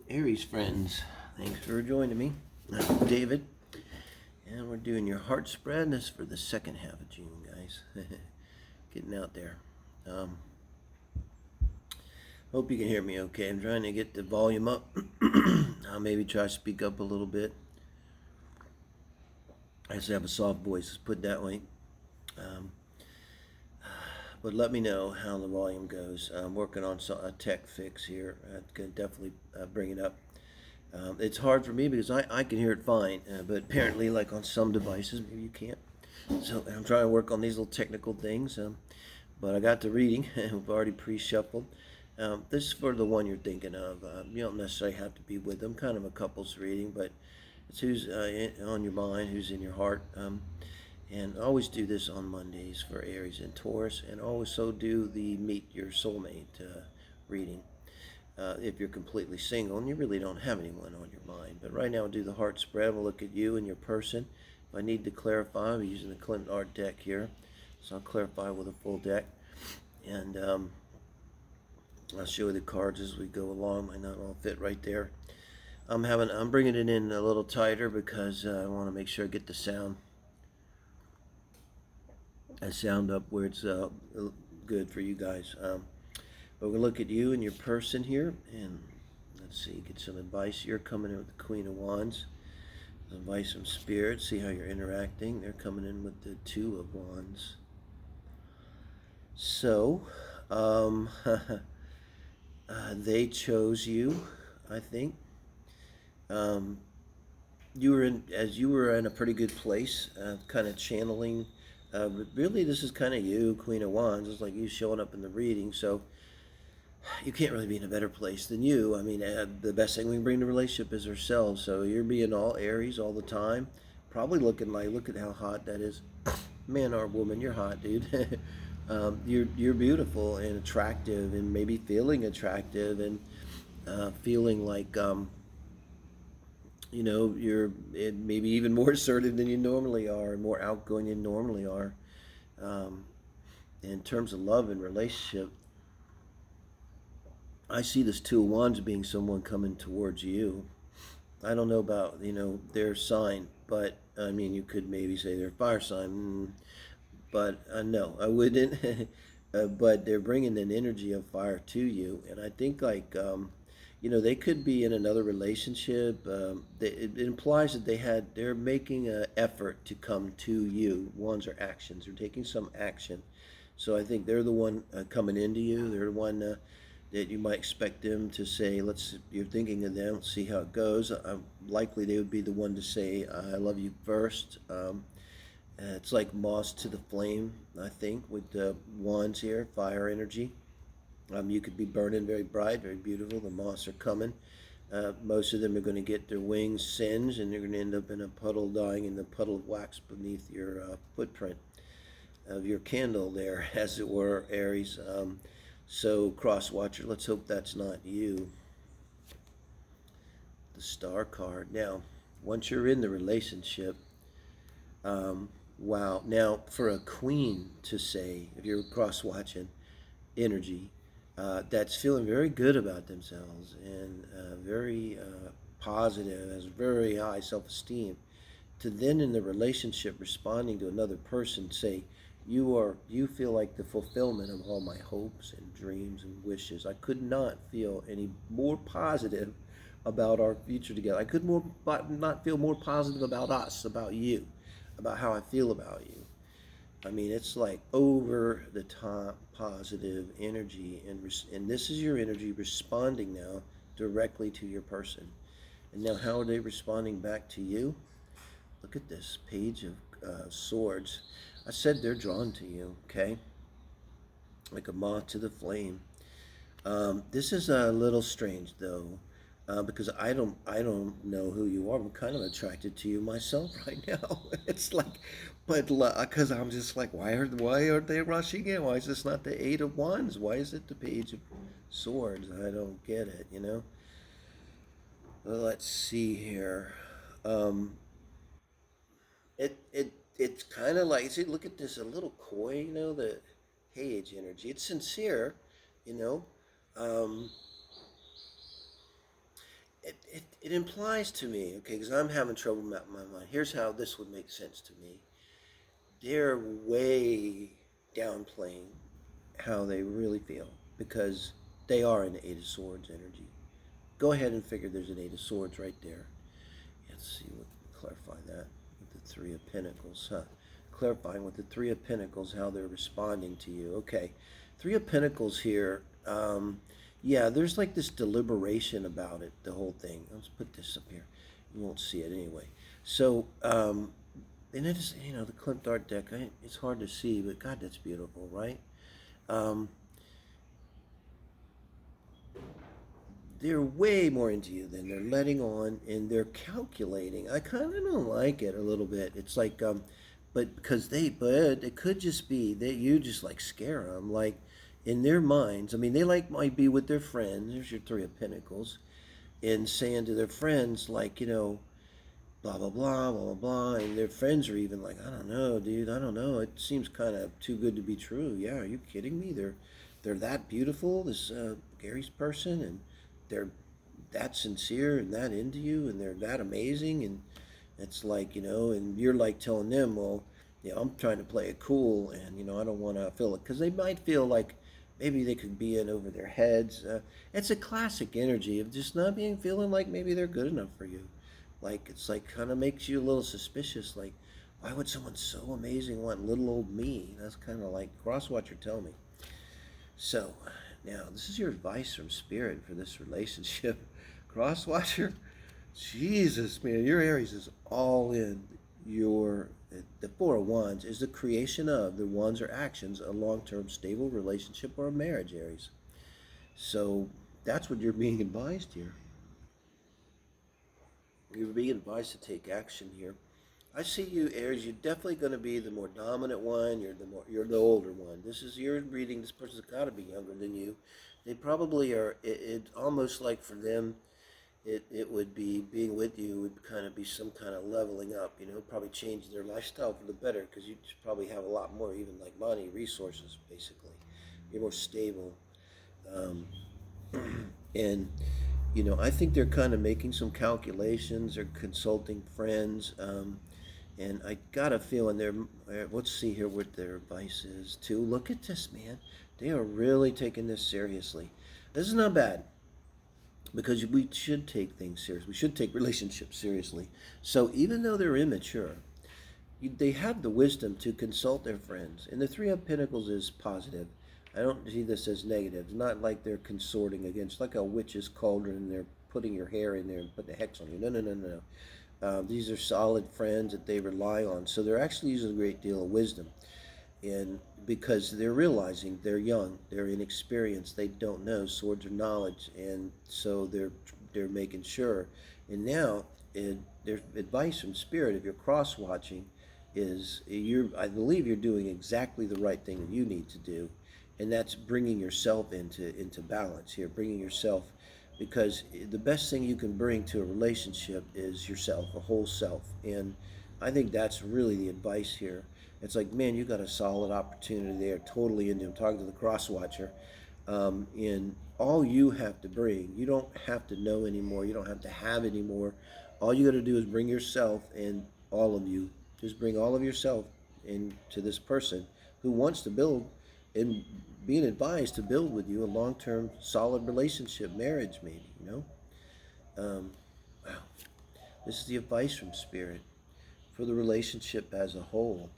Aries friends, thanks for joining me. I'm David, and we're doing your heart spread. This is for the second half of June, guys. Getting out there. Hope you can hear me okay. I'm trying to get the volume up. I'll maybe try to speak up a little bit. I just have a soft voice, let's put it that way. But let me know how the volume goes. I'm working on a tech fix here. I can definitely bring it up. It's hard for me because I can hear it fine, but apparently, like on some devices, maybe you can't. So I'm trying to work on these little technical things. But I got the reading. We've already pre-shuffled. This is for the one you're thinking of. You don't necessarily have to be with them. Kind of a couple's reading, but it's who's on your mind, who's in your heart. And I always do this on Mondays for Aries and Taurus, and also do the Meet Your Soulmate reading. If you're completely single and you really don't have anyone on your mind. But right now I'll do the heart spread. We'll look at you and your person. If I need to clarify, I'm using the Clinton Art deck here. So I'll clarify with a full deck. And I'll show you the cards as we go along. Might not all fit right there. I'm bringing it in a little tighter because I want to make sure I get the sound up where it's good for you guys. But we'll look at you and your person here, and let's see, get some advice. You're coming in with the Queen of Wands. Advice from Spirit, see how you're interacting. They're coming in with the Two of Wands. So, they chose you, I think. You were in a pretty good place, kind of channeling. But really, this is kind of you, Queen of Wands. It's like you showing up in the reading, so you can't really be in a better place than you. I mean, the best thing we can bring to a relationship is ourselves. So you're being all Aries all the time, probably looking like, look at how hot that is. Man or woman, you're hot, dude. You're beautiful and attractive, and maybe feeling attractive, and feeling like you're maybe even more assertive than you normally are, and more outgoing than you normally are. In terms of love and relationship, I see this Two of Wands being someone coming towards you. I don't know about, their sign, but I mean, you could maybe say they're fire sign, but no, I wouldn't. But they're bringing an energy of fire to you, and I think like, they could be in another relationship. It implies that they're making an effort to come to you. Wands are actions. They're taking some action. So I think they're the one coming into you. They're the one that you might expect them to say, you're thinking of them, see how it goes. Likely they would be the one to say, I love you first. It's like moss to the flame, I think, with the wands here, fire energy. You could be burning very bright, very beautiful. The moths are coming. Most of them are going to get their wings singed, and they're going to end up in a puddle, dying in the puddle of wax beneath your footprint of your candle there, as it were, Aries. So, cross watcher, let's hope that's not you. The Star card. Now, once you're in the relationship, wow. Now, for a queen to say, if you're cross watching energy, that's feeling very good about themselves and very positive, has very high self-esteem, to then in the relationship responding to another person say, you feel like the fulfillment of all my hopes and dreams and wishes. I could not feel any more positive about our future together. I could not feel more positive about us, about you, about how I feel about you. I mean, it's like over the top positive energy, and this is your energy responding now directly to your person. And now, how are they responding back to you? Look at this Page of Swords. I said they're drawn to you, okay? Like a moth to the flame. This is a little strange, though, because I don't know who you are. I'm kind of attracted to you myself right now. It's like, but because I'm just like, why aren't they rushing in? Why is this not the Eight of Wands? Why is it the Page of Swords? I don't get it. Well, let's see here. It's kind of like, see, look at this, a little coy, the Page energy. It's sincere, you know. Um, it implies to me, okay, because I'm having trouble with my mind. Here's how this would make sense to me. They're way downplaying how they really feel because they are an Eight of Swords energy. Go ahead and figure there's an Eight of Swords right there. Let's see what clarify that with the Three of Pentacles, huh? Clarifying with the Three of Pentacles how they're responding to you. Okay, Three of Pentacles here. Yeah, there's like this deliberation about it, the whole thing. Let's put this up here. You won't see it anyway. So, and it is, the Klimt art deck, it's hard to see, but God, that's beautiful, right? Um, they're way more into you than they're letting on, and they're calculating. I kind of don't like it a little bit. It's like, but it could just be that you just like scare them, like in their minds. I mean, they like might be with their friends. There's your Three of Pentacles, and saying to their friends, like, blah blah blah blah blah blah, and their friends are even like, I don't know, dude, I don't know, it seems kind of too good to be true. Yeah, are you kidding me? They're that beautiful, this Gary's person, and they're that sincere and that into you, and they're that amazing, and it's like, and you're like telling them, well, yeah, I'm trying to play it cool, and I don't want to feel it, because they might feel like maybe they could be in over their heads. It's a classic energy of just not being feeling like maybe they're good enough for you. Like, it's like kind of makes you a little suspicious. Like, why would someone so amazing want little old me? That's kind of like Crosswatcher tell me. So, now this is your advice from Spirit for this relationship. Crosswatcher, Jesus, man, your Aries is all in. The Four of Wands is the creation of, the wands are actions, a long-term stable relationship or a marriage, Aries. So that's what you're being advised here. You're being advised to take action here. I see you, Aries. You're definitely going to be the more dominant one. You're the older one. This is your reading. This person's got to be younger than you. They probably are. It almost like for them, it would be being with you would kind of be some kind of leveling up. Probably change their lifestyle for the better because you probably have a lot more, even like money, resources. Basically, you're more stable. Um, and I think they're kind of making some calculations. They're consulting friends, and I got a feeling they're. Let's see here what their advice is. Too. Look at this, man. They are really taking this seriously. This is not bad because we should take things serious. We should take relationships seriously. So even though they're immature, they have the wisdom to consult their friends. And the Three of Pentacles is positive. I don't see this as negative. It's not like they're consorting against, like a witch's cauldron, and they're putting your hair in there and putting a hex on you. No, no, no, no. These are solid friends that they rely on. So they're actually using a great deal of wisdom. And because they're realizing they're young, they're inexperienced, they don't know swords or knowledge, and so they're making sure. And now, their advice from Spirit, if you're cross watching, is I believe you're doing exactly the right thing that you need to do, and that's bringing yourself into balance here, bringing yourself, because the best thing you can bring to a relationship is yourself, a whole self, and I think that's really the advice here. It's like, man, you got a solid opportunity there, totally into. I'm talking to the cross watcher, and all you have to bring, you don't have to know anymore, you don't have to have anymore. All you got to do is bring yourself, and all of you, just bring all of yourself into this person who wants to build and being advised to build with you a long-term, solid relationship, marriage, maybe. Wow, this is the advice from Spirit for the relationship as a whole.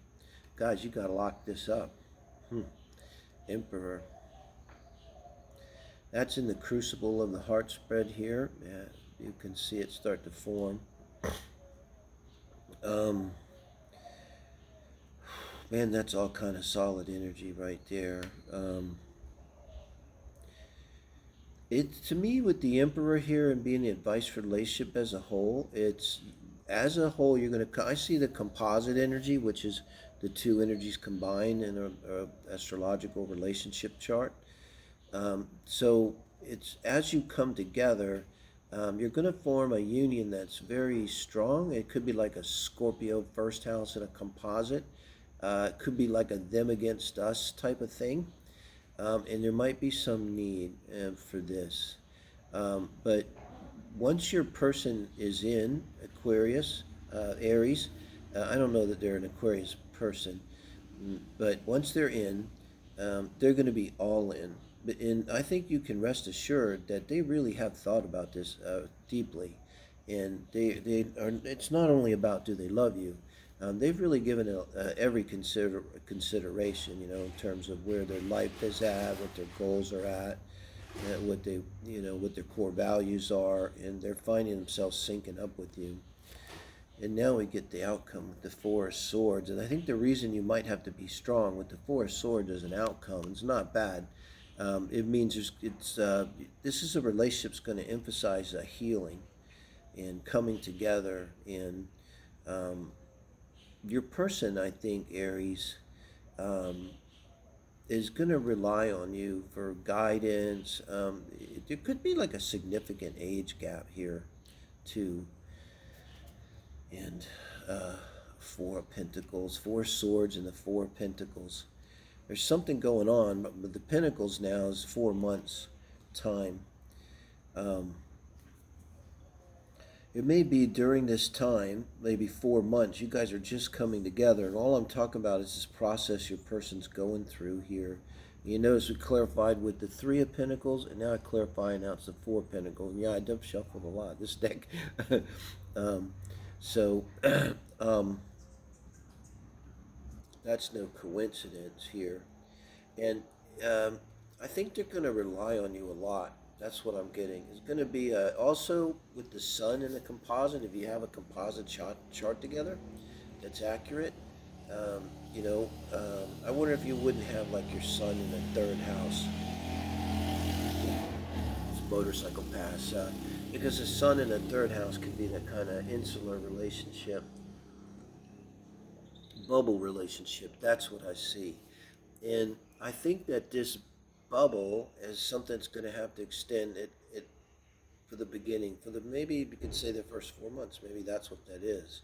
Guys, you got to lock this up. Emperor. That's in the crucible of the heart spread here. You can see it start to form. Man, that's all kind of solid energy right there. It, to me, with the Emperor here and being the advice for relationship as a whole, it's as a whole you're going to. I see the composite energy, which is the two energies combined in a astrological relationship chart. So it's as you come together, you're going to form a union that's very strong. It could be like a Scorpio first house and a composite. It could be like a them against us type of thing. And there might be some need for this. But once your person is in Aquarius, Aries, I don't know that they're an Aquarius person, but once they're going to be all in. And I think you can rest assured that they really have thought about this deeply, and they are. It's not only about do they love you. They've really given every consideration, in terms of where their life is at, what their goals are at, what they, what their core values are, and they're finding themselves syncing up with you. And now we get the outcome with the Four of Swords. And I think the reason you might have to be strong with the Four of Swords as an outcome, it's not bad. It means this is a relationship that's going to emphasize healing and coming together. And your person, I think, Aries, um, is going to rely on you for guidance. There could be like a significant age gap here, too. And Four of Pentacles, Four Swords, and the Four of Pentacles. There's something going on, but the Pentacles now is 4 months time. It may be during this time, maybe 4 months, you guys are just coming together, and all I'm talking about is this process your person's going through here. You notice we clarified with the Three of Pentacles, and now I clarify, now it's the Four of Pentacles. And yeah, I dub shuffled a lot this deck. So that's no coincidence here. And I think they're going to rely on you a lot. That's what I'm getting. It's going to be also with the sun and the composite. If you have a composite chart together that's accurate, I wonder if you wouldn't have like your sun in the third house. This motorcycle pass. Because the sun in the third house could be that kind of insular relationship, bubble relationship. That's what I see. And I think that this bubble is something that's going to have to extend it for the beginning, maybe you could say the first 4 months. Maybe that's what that is.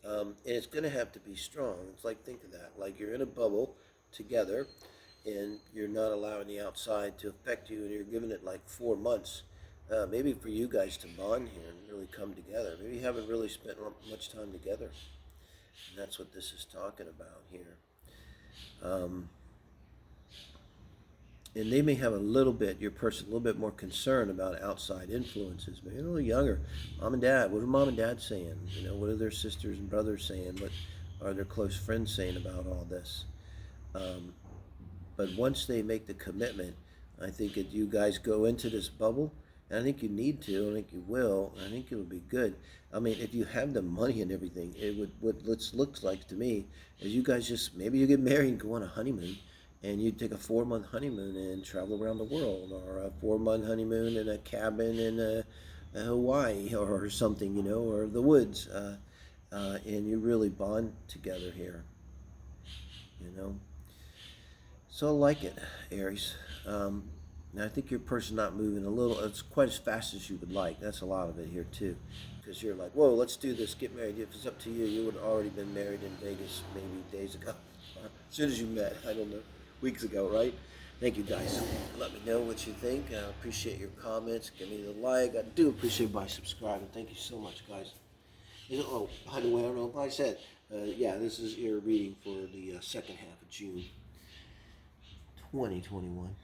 And it's going to have to be strong. It's like, think of that. Like you're in a bubble together, and you're not allowing the outside to affect you, and you're giving it like 4 months. Maybe for you guys to bond here and really come together. Maybe you haven't really spent much time together. And that's what this is talking about here. And they may have your person, a little bit more concern about outside influences. Maybe a little younger. Mom and dad, what are mom and dad saying? What are their sisters and brothers saying? What are their close friends saying about all this? But once they make the commitment, I think that you guys go into this bubble, and I think you need to, I think you will, and I think it'll be good. I mean, if you have the money and everything, what it looks like to me is you guys just, maybe you get married and go on a honeymoon, and you take a 4-month honeymoon and travel around the world, or a 4-month honeymoon in a cabin in Hawaii or something, or the woods, and you really bond together here, So I like it, Aries. And I think your person's not moving it's quite as fast as you would like. That's a lot of it here too. Because you're like, whoa, let's do this, get married. If it's up to you, you would have already been married in Vegas maybe days ago. As soon as you met, I don't know, weeks ago, right? Thank you guys. Let me know what you think. I appreciate your comments. Give me the like. I do appreciate by subscribing. Thank you so much, guys. Oh, by the way, I don't know if I said, this is your reading for the second half of June 2021.